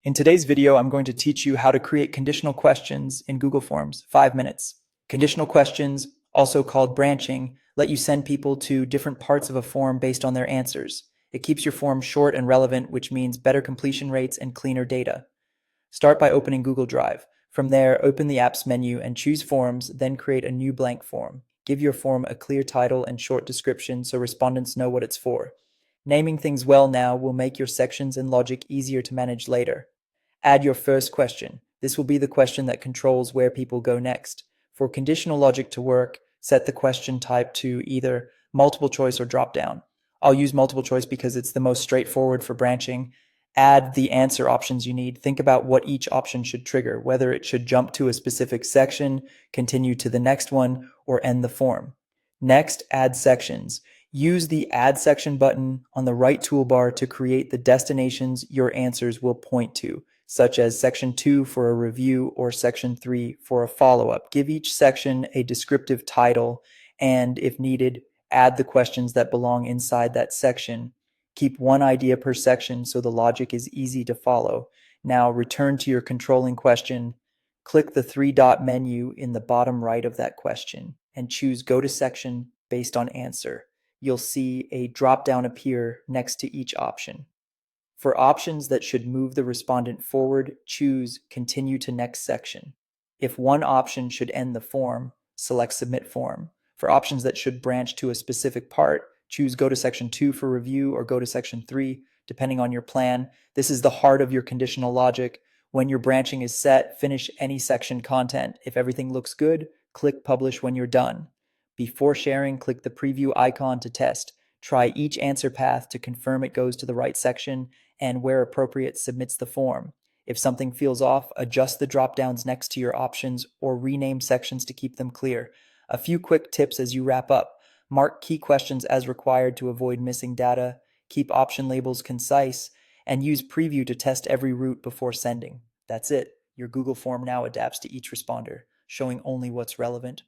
In today's video, I'm going to teach you how to create conditional questions in Google Forms, 5 minutes. Conditional questions, also called branching, let you send people to different parts of a form based on their answers. It keeps your form short and relevant, which means better completion rates and cleaner data. Start by opening Google Drive. From there, open the Apps menu and choose Forms, then create a new blank form. Give your form a clear title and short description so respondents know what it's for. Naming things well now will make your sections and logic easier to manage later. Add your first question. This will be the question that controls where people go next. For conditional logic to work, set the question type to either multiple choice or drop down. I'll use multiple choice because it's the most straightforward for branching. Add the answer options you need. Think about what each option should trigger, whether it should jump to a specific section, continue to the next one, or end the form. Next, add sections. Use the Add Section button on the right toolbar to create the destinations your answers will point to, such as Section 2 for a review or Section 3 for a follow-up. Give each section a descriptive title, and if needed, add the questions that belong inside that section. Keep one idea per section so the logic is easy to follow. Now return to your controlling question. Click the three-dot menu in the bottom right of that question and choose Go to Section based on answer. You'll see a drop-down appear next to each option. For options that should move the respondent forward, choose Continue to Next Section. If one option should end the form, select Submit Form. For options that should branch to a specific part, choose Go to Section 2 for review or Go to Section 3, depending on your plan. This is the heart of your conditional logic. When your branching is set, finish any section content. If everything looks good, click Publish when you're done. Before sharing, click the preview icon to test. Try each answer path to confirm it goes to the right section, and where appropriate, submits the form. If something feels off, adjust the drop-downs next to your options or rename sections to keep them clear. A few quick tips as you wrap up. Mark key questions as required to avoid missing data. Keep option labels concise, and use preview to test every route before sending. That's it. Your Google form now adapts to each responder, showing only what's relevant.